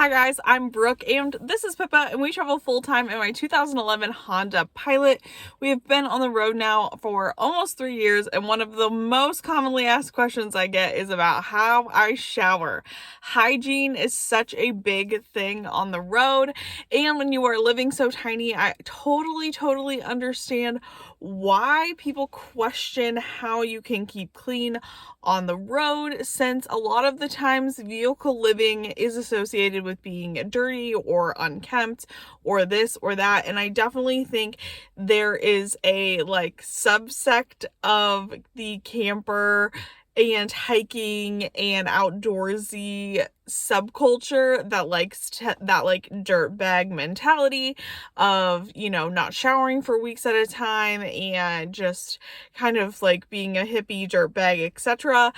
Hi guys, I'm Brooke and this is Pippa and we travel full-time in my 2011 Honda Pilot. We have been on the road now for almost 3 years and one of the most commonly asked questions I get is about how I shower. Hygiene is such a big thing on the road, and when you are living so tiny, I totally understand why people question how you can keep clean on the road, since a lot of the times vehicle living is associated with being dirty or unkempt or this or that. And I definitely think there is a subsect of the camper and hiking and outdoorsy subculture that likes that dirt bag mentality of, not showering for weeks at a time and just kind of like being a hippie dirt bag, etc.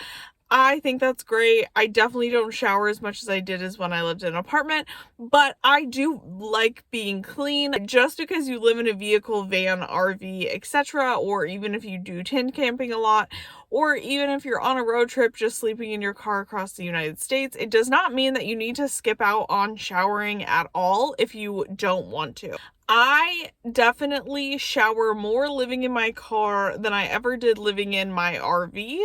I think that's great. I definitely don't shower as much as I did as when I lived in an apartment, but I do like being clean. Just because you live in a vehicle, van, RV, etc., or even if you do tent camping a lot, or even if you're on a road trip just sleeping in your car across the United States, it does not mean that you need to skip out on showering at all if you don't want to. I definitely shower more living in my car than I ever did living in my RV,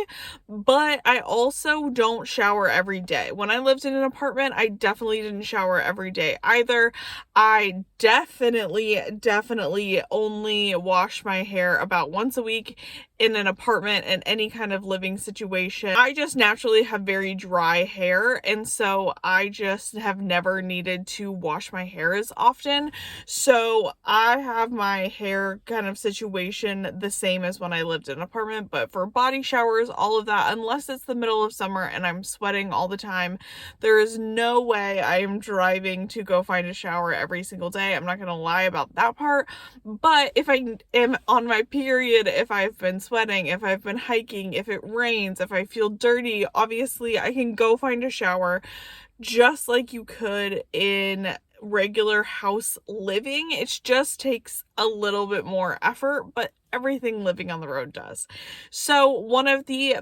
but I also don't shower every day. When I lived in an apartment, I definitely didn't shower every day either. I definitely only wash my hair about once a week in an apartment and any kind of living situation. I just naturally have very dry hair, and so I just have never needed to wash my hair as often. So I have my hair kind of situation the same as when I lived in an apartment, but for body showers, all of that, unless it's the middle of summer and I'm sweating all the time, there is no way I am driving to go find a shower every single day. I'm not gonna lie about that part. But if I am on my period, if I've been sweating, if I've been hiking, if it rains, if I feel dirty, obviously I can go find a shower just like you could in regular house living. It just takes a little bit more effort, but everything living on the road does. So one of the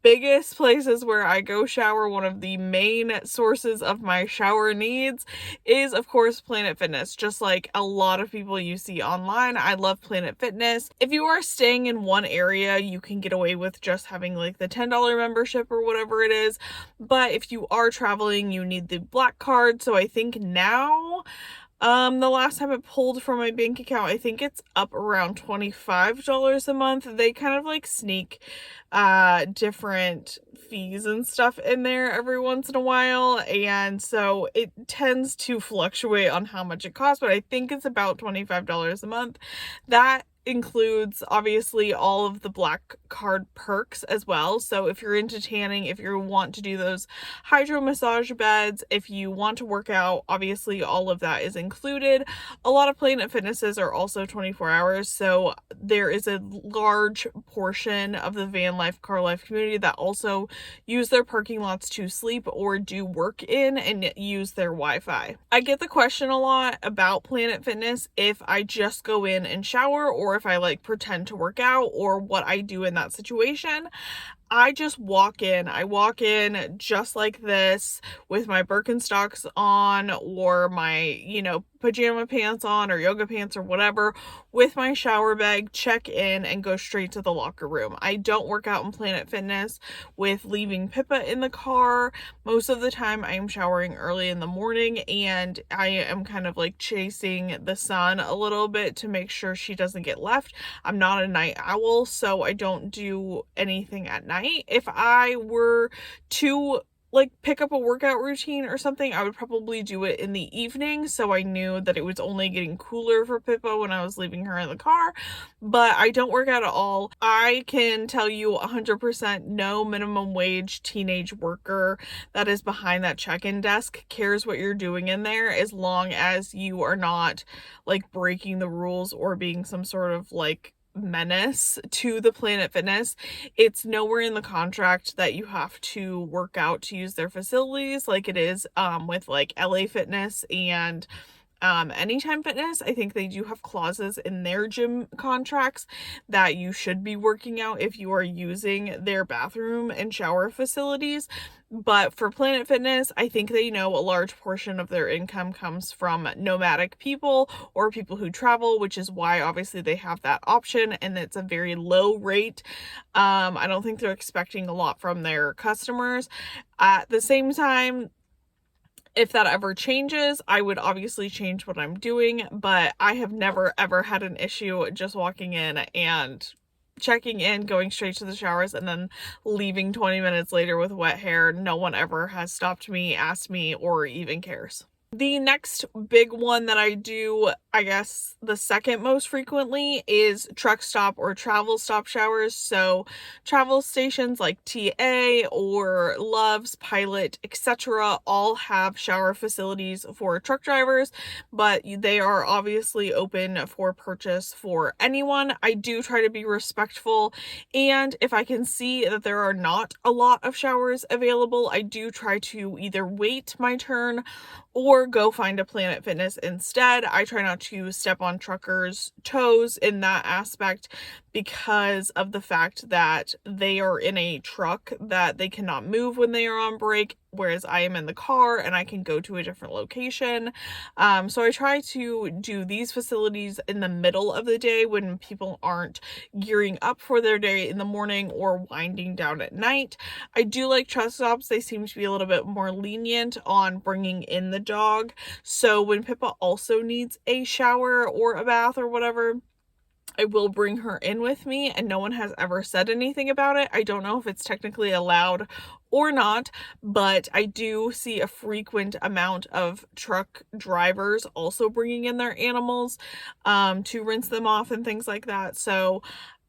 biggest places where I go shower, one of the main sources of my shower needs, is of course Planet Fitness. Just like a lot of people you see online, I love Planet Fitness. If you are staying in one area, you can get away with just having like the $10 membership or whatever it is, but if you are traveling, you need the black card. So I think now the last time it pulled from my bank account, I think it's up around $25 a month. They kind of like sneak different fees and stuff in there every once in a while, and so it tends to fluctuate on how much it costs, but I think it's about $25 a month. That includes obviously all of the black card perks as well. So if you're into tanning, if you want to do those hydro massage beds, if you want to work out, obviously all of that is included. A lot of Planet Fitnesses are also 24 hours, so there is a large portion of the van life, car life community that also use their parking lots to sleep or do work in and use their Wi-Fi. I get the question a lot about Planet Fitness if I just go in and shower, or if I like pretend to work out, or what I do in that situation. I just walk in. I walk in just like this with my Birkenstocks on, or my, pajama pants on, or yoga pants or whatever, with my shower bag, check in and go straight to the locker room. I don't work out in Planet Fitness with leaving Pippa in the car. Most of the time I am showering early in the morning, and I am kind of like chasing the sun a little bit to make sure she doesn't get left. I'm not a night owl, so I don't do anything at night. If I were to pick up a workout routine or something, I would probably do it in the evening, so I knew that it was only getting cooler for Pippa when I was leaving her in the car. But I don't work out at all. I can tell you 100% no minimum wage teenage worker that is behind that check-in desk cares what you're doing in there, as long as you are not breaking the rules or being some sort of menace to the Planet Fitness. It's nowhere in the contract that you have to work out to use their facilities like it is with LA Fitness and Anytime Fitness, I think they do have clauses in their gym contracts that you should be working out if you are using their bathroom and shower facilities. But for Planet Fitness, I think they know a large portion of their income comes from nomadic people or people who travel, which is why obviously they have that option, and it's a very low rate. I don't think they're expecting a lot from their customers. At the same time, if that ever changes, I would obviously change what I'm doing, but I have never ever had an issue just walking in and checking in, going straight to the showers, and then leaving 20 minutes later with wet hair. No one ever has stopped me, asked me, or even cares. The next big one that I do, I guess the second most frequently, is truck stop or travel stop showers. So travel stations like TA or Love's, Pilot, etc. all have shower facilities for truck drivers, but they are obviously open for purchase for anyone. I do try to be respectful, and if I can see that there are not a lot of showers available, I do try to either wait my turn or go find a Planet Fitness instead. I try not to step on truckers' toes in that aspect because of the fact that they are in a truck that they cannot move when they are on break, whereas I am in the car and I can go to a different location. So I try to do these facilities in the middle of the day when people aren't gearing up for their day in the morning or winding down at night. I do like truck stops. They seem to be a little bit more lenient on bringing in the dog. So when Pippa also needs a shower or a bath or whatever, I will bring her in with me, and no one has ever said anything about it. I don't know if it's technically allowed or not, but I do see a frequent amount of truck drivers also bringing in their animals to rinse them off and things like that. So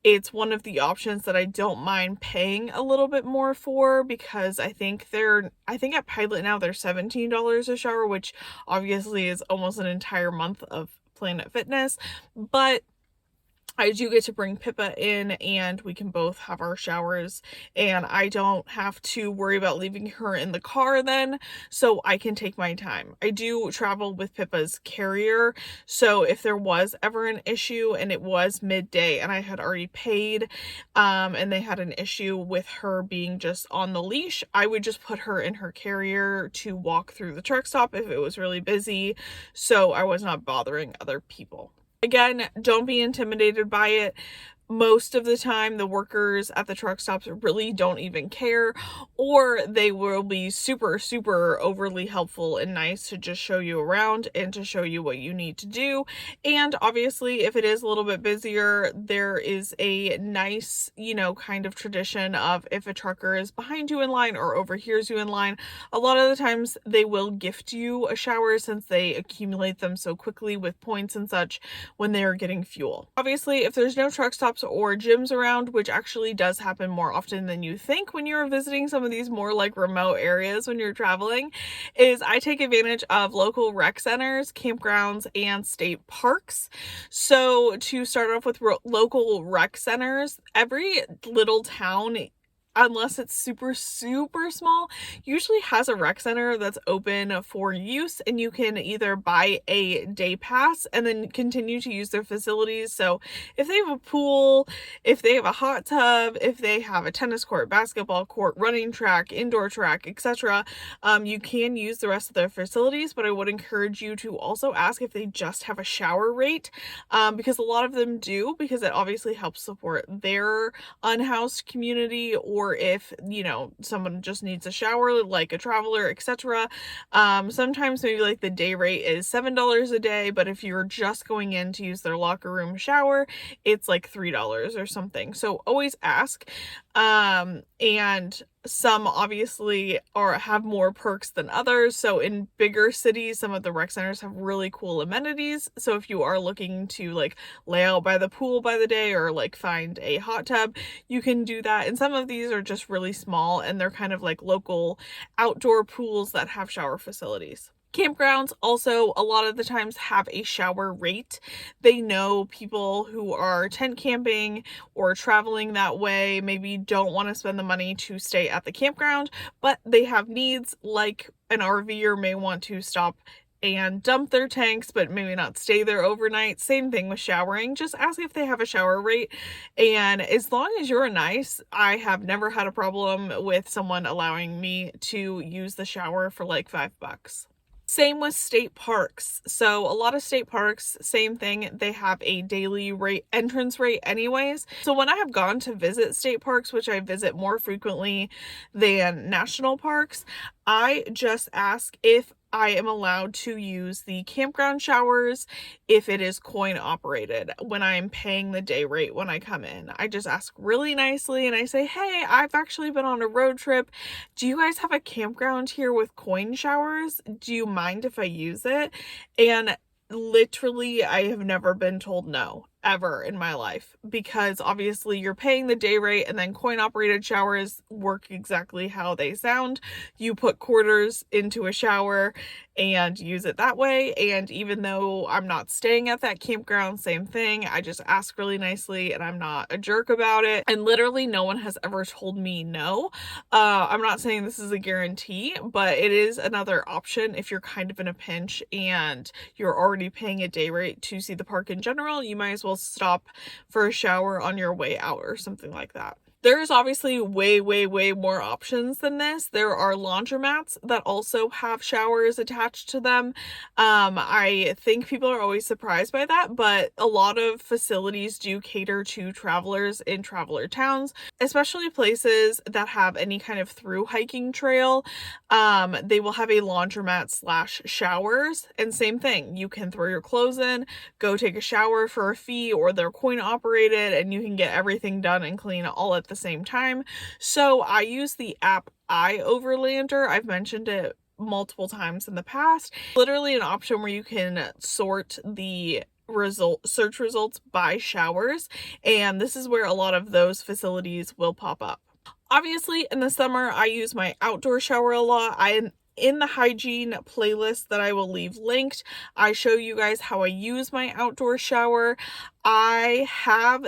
it's one of the options that I don't mind paying a little bit more for, because I think at Pilot now they're $17 a shower, which obviously is almost an entire month of Planet Fitness, but I do get to bring Pippa in and we can both have our showers, and I don't have to worry about leaving her in the car then, so I can take my time. I do travel with Pippa's carrier, so if there was ever an issue and it was midday and I had already paid and they had an issue with her being just on the leash, I would just put her in her carrier to walk through the truck stop if it was really busy, so I was not bothering other people. Again, don't be intimidated by it. Most of the time, the workers at the truck stops really don't even care, or they will be super, super overly helpful and nice to just show you around and to show you what you need to do. And obviously, if it is a little bit busier, there is a nice, kind of tradition of if a trucker is behind you in line or overhears you in line, a lot of the times they will gift you a shower since they accumulate them so quickly with points and such when they are getting fuel. Obviously, if there's no truck stops or gyms around, which actually does happen more often than you think when you're visiting some of these more like remote areas when you're traveling, is I take advantage of local rec centers, campgrounds, and state parks. So to start off with local rec centers, every little town, unless it's super, super small, usually has a rec center that's open for use, and you can either buy a day pass and then continue to use their facilities. So if they have a pool, if they have a hot tub, if they have a tennis court, basketball court, running track, indoor track, etc., you can use the rest of their facilities, but I would encourage you to also ask if they just have a shower rate, because a lot of them do, because it obviously helps support their unhoused community, or if someone just needs a shower like a traveler, etc. Sometimes maybe like the day rate is $7 a day, but if you're just going in to use their locker room shower, it's like $3 or something. So always ask. And some obviously have more perks than others. So in bigger cities, some of the rec centers have really cool amenities. So if you are looking to like lay out by the pool by the day, or like find a hot tub, you can do that. And some of these are just really small, and they're kind of like local outdoor pools that have shower facilities. Campgrounds also a lot of the times have a shower rate. They know people who are tent camping or traveling that way maybe don't want to spend the money to stay at the campground, but they have needs like an RVer may want to stop and dump their tanks, but maybe not stay there overnight. Same thing with showering. Just ask if they have a shower rate. And as long as you're nice, I have never had a problem with someone allowing me to use the shower for like $5. Same with state parks. So a lot of state parks, same thing, they have a daily rate entrance rate anyways. So when I have gone to visit state parks, which I visit more frequently than national parks, I just ask if I am allowed to use the campground showers if it is coin operated when I'm paying the day rate when I come in. I just ask really nicely and I say, hey, I've actually been on a road trip. Do you guys have a campground here with coin showers? Do you mind if I use it? And literally, I have never been told no ever in my life, because obviously you're paying the day rate, and then coin operated showers work exactly how they sound. You put quarters into a shower and use it that way. And even though I'm not staying at that campground, same thing, I just ask really nicely and I'm not a jerk about it. And literally no one has ever told me no. I'm not saying this is a guarantee, but it is another option if you're kind of in a pinch and you're already paying a day rate to see the park in general. You might as well stop for a shower on your way out or something like that. There's obviously way more options than this. There are laundromats that also have showers attached to them. I think people are always surprised by that, but a lot of facilities do cater to travelers in traveler towns, especially places that have any kind of through hiking trail. They will have a laundromat / showers, and same thing. You can throw your clothes in, go take a shower for a fee, or they're coin operated, and you can get everything done and clean all at the same time. So I use the app iOverlander. I've mentioned it multiple times in the past. Literally an option where you can sort the search results by showers, and this is where a lot of those facilities will pop up. Obviously, in the summer, I use my outdoor shower a lot. In the hygiene playlist that I will leave linked, I show you guys how I use my outdoor shower. I have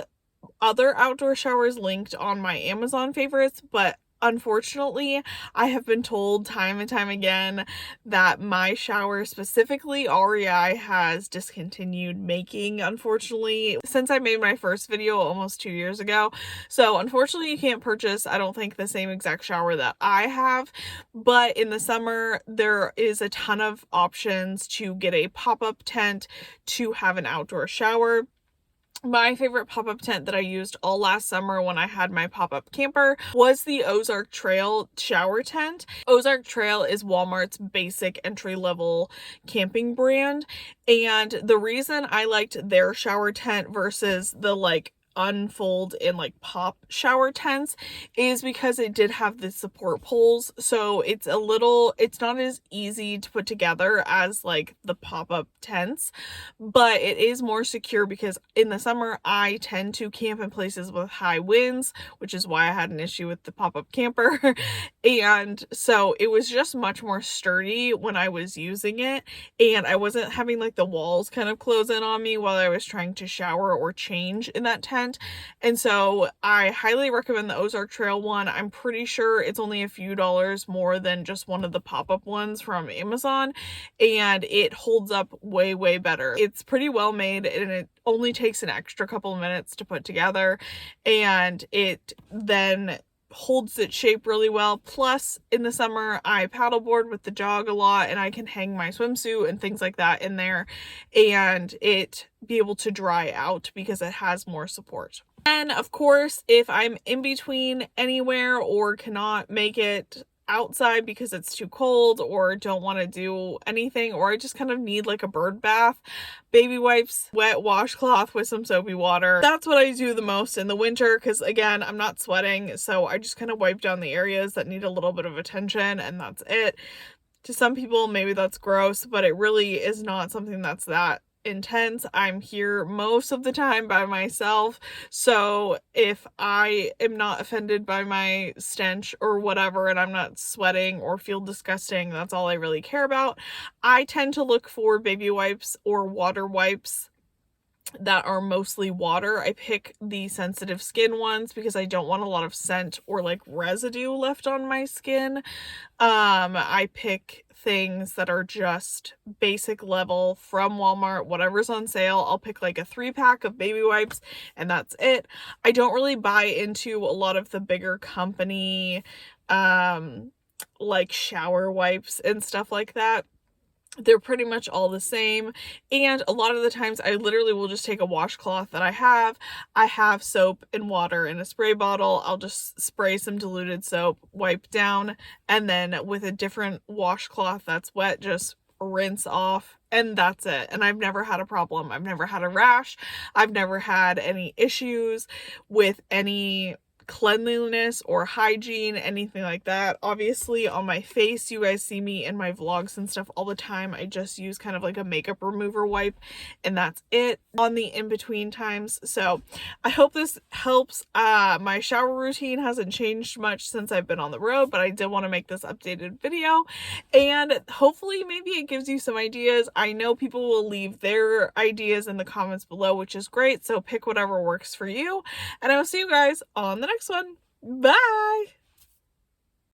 other outdoor showers linked on my Amazon favorites, but unfortunately, I have been told time and time again that my shower, specifically REI, has discontinued making, unfortunately, since I made my first video almost 2 years ago. So unfortunately, you can't purchase, I don't think, the same exact shower that I have. But in the summer, there is a ton of options to get a pop-up tent to have an outdoor shower. My favorite pop-up tent that I used all last summer when I had my pop-up camper was the Ozark Trail shower tent. Ozark Trail is Walmart's basic entry-level camping brand, and the reason I liked their shower tent versus the unfold and pop shower tents is because it did have the support poles, so it's not as easy to put together as the pop-up tents, but it is more secure because in the summer I tend to camp in places with high winds, which is why I had an issue with the pop-up camper. And so it was just much more sturdy when I was using it, and I wasn't having the walls kind of close in on me while I was trying to shower or change in that tent. And so I highly recommend the Ozark Trail one. I'm pretty sure it's only a few dollars more than just one of the pop-up ones from Amazon, and it holds up way better. It's pretty well made, and it only takes an extra couple of minutes to put together, and it then holds its shape really well. Plus, in the summer, I paddleboard with the jog a lot, and I can hang my swimsuit and things like that in there, and it be able to dry out because it has more support. And of course, if I'm in between anywhere or cannot make it outside because it's too cold or don't want to do anything, or I just kind of need a bird bath, baby wipes, wet washcloth with some soapy water. That's what I do the most in the winter because, again, I'm not sweating, so I just kind of wipe down the areas that need a little bit of attention, and that's it. To some people, maybe that's gross, but it really is not something that's that intense. I'm here most of the time by myself, so if I am not offended by my stench or whatever, and I'm not sweating or feel disgusting, that's all I really care about. I tend to look for baby wipes or water wipes that are mostly water. I pick the sensitive skin ones because I don't want a lot of scent or like residue left on my skin. I pick things that are just basic level from Walmart, whatever's on sale. I'll pick like a 3-pack of baby wipes and that's it. I don't really buy into a lot of the bigger company like shower wipes and stuff like that. They're pretty much all the same, and a lot of the times I literally will just take a washcloth that I have soap and water in a spray bottle. I'll just spray some diluted soap, wipe down, and then with a different washcloth that's wet, just rinse off, and that's it. And I've never had a problem. I've never had a rash. I've never had any issues with any cleanliness or hygiene, anything like that. Obviously on my face, you guys see me in my vlogs and stuff all the time, I just use kind of like a makeup remover wipe, and that's it on the in-between times. So I hope this helps. My shower routine hasn't changed much since I've been on the road, but I did want to make this updated video, and hopefully maybe it gives you some ideas. I know people will leave their ideas in the comments below, which is great, so pick whatever works for you, and I will see you guys on the next one. Bye!